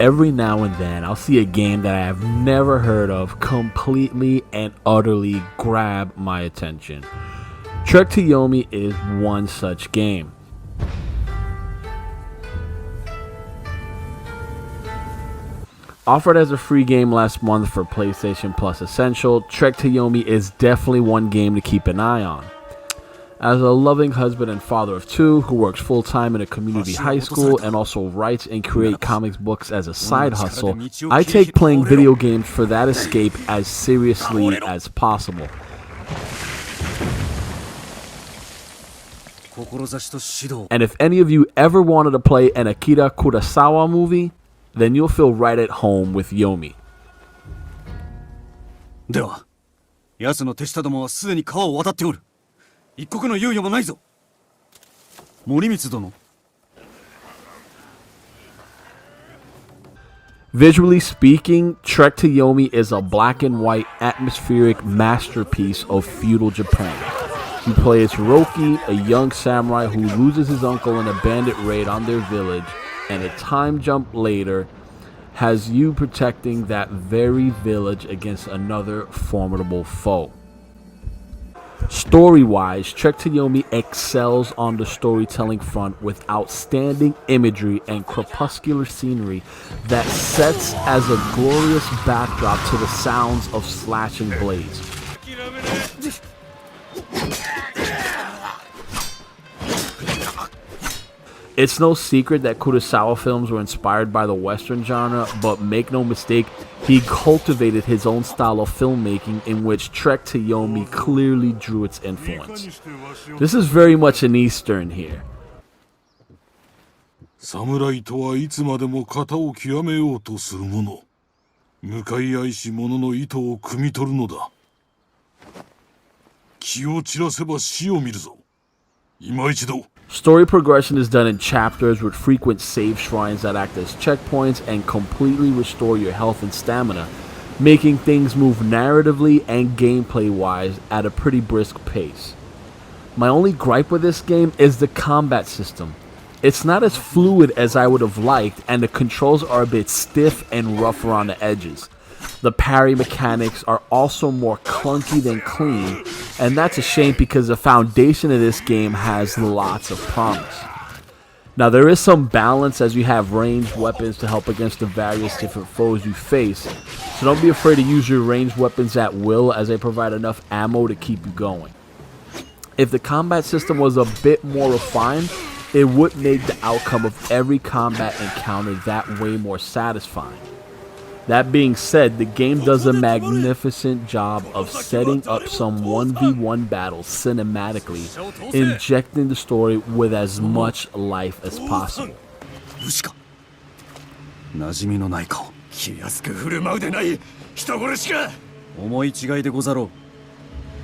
every now and then I'll see a game that I have never heard of completely and utterly grab my attention. TREK to Yomi is one such game. Offered as a free game last month for PlayStation Plus Essential, TREK to Yomi is definitely one game to keep an eye on. As a loving husband and father of two who works full-time in a community high school and also writes and creates comics books as a side hustle, I take playing video games for that escape as seriously as possible. And if any of you ever wanted to play an Akira Kurosawa movie, then you'll feel right at home with Yomi. では、奴の手下どもはすでに川を渡っておる。一刻の猶予もないぞ。森光殿。Visually speaking, TREK to Yomi is a black and white atmospheric masterpiece of feudal Japan. You play as Hiroki, a young samurai who loses his uncle in a bandit raid on their village, and a time jump later has you protecting that very village against another formidable foe. Story-wise, TREK to Yomi excels on the storytelling front with outstanding imagery and crepuscular scenery that sets as a glorious backdrop to the sounds of slashing blades. It's no secret that Kurosawa films were inspired by the Western genre, but make no mistake, he cultivated his own style of filmmaking in which TREK to Yomi clearly drew its influence. This is very much an Eastern here. 侍とはいつまでも型を極めようとする者。向かい合いし者の意図を汲み取るのだ。気を散らせば死を見るぞ。今一度。 Story progression is done in chapters with frequent save shrines that act as checkpoints and completely restore your health and stamina, making things move narratively and gameplay-wise at a pretty brisk pace. My only gripe with this game is the combat system. It's not as fluid as I would have liked, and the controls are a bit stiff and rough around the edges. The parry mechanics are also more clunky than clean, and that's a shame because the foundation of this game has lots of promise. Now there is some balance as you have ranged weapons to help against the various different foes you face, so don't be afraid to use your ranged weapons at will as they provide enough ammo to keep you going. If the combat system was a bit more refined, it would make the outcome of every combat encounter that way more satisfying. That being said, the game does a magnificent job of setting up some 1v1 battles cinematically, injecting the story with as much life as possible. 馴染みのない顔。気安く振る舞うでない。人殺しか。思い違いでござろう。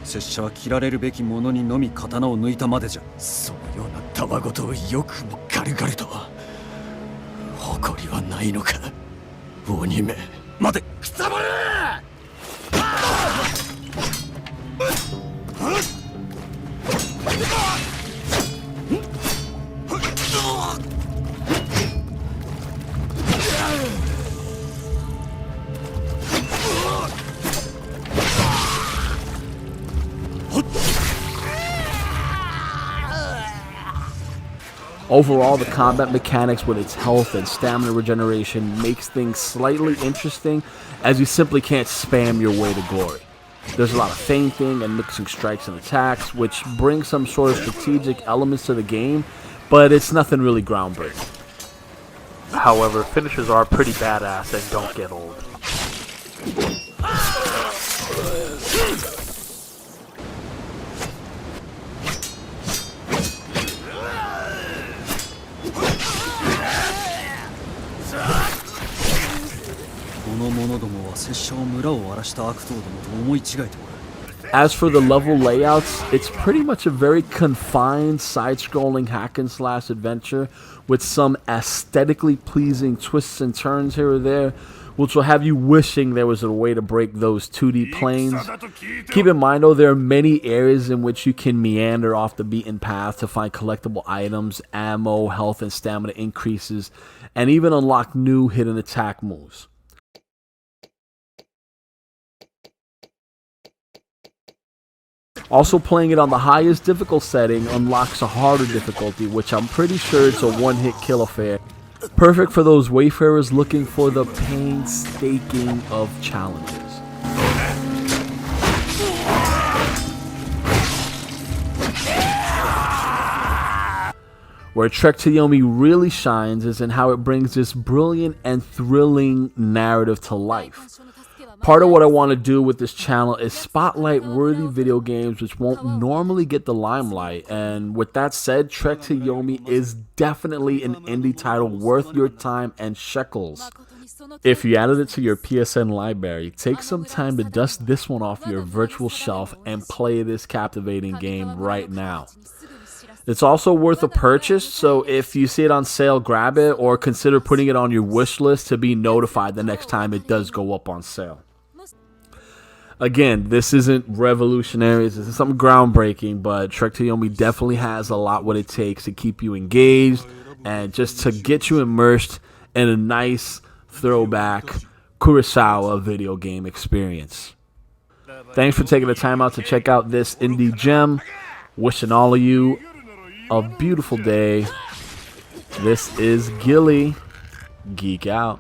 拙者は切られるべきものにのみ刀を抜いたまでじゃ。そのようなたわごとをよくも軽々と。誇りはないのか。 鬼め待てくたばれOverall, the combat mechanics with its health and stamina regeneration makes things slightly interesting, as you simply can't spam your way to glory. There's a lot of feinting and mixing strikes and attacks, which brings some sort of strategic elements to the game, but it's nothing really groundbreaking. However, finishes are pretty badass and don't get old. As for the level layouts, it's pretty much a very confined side-scrolling hack-and-slash adventure with some aesthetically pleasing twists and turns here or there, which will have you wishing there was a way to break those 2D planes. Keep in mind though, there are many areas in which you can meander off the beaten path to find collectible items, ammo, health and stamina increases, and even unlock new hidden attack moves. Also, playing it on the highest difficult setting unlocks a harder difficulty, which I'm pretty sure it's a one-hit kill affair. Perfect for those wayfarers looking for the painstaking of challenges. Where Trek to Yomi really shines is in how it brings this brilliant and thrilling narrative to life. Part of what I want to do with this channel is spotlight worthy video games which won't normally get the limelight, and with that said, Trek to Yomi is definitely an indie title worth your time and shekels. If you added it to your PSN library, take some time to dust this one off your virtual shelf and play this captivating game right now. It's also worth a purchase, so if you see it on sale, grab it or consider putting it on your wish list to be notified the next time it does go up on sale. Again, this isn't revolutionary, this isn't something groundbreaking, but Trek to Yomi definitely has a lot what it takes to keep you engaged and just to get you immersed in a nice throwback Kurosawa video game experience. Thanks for taking the time out to check out this indie gem. Wishing all of you a beautiful day. This is Gilly. Geek out.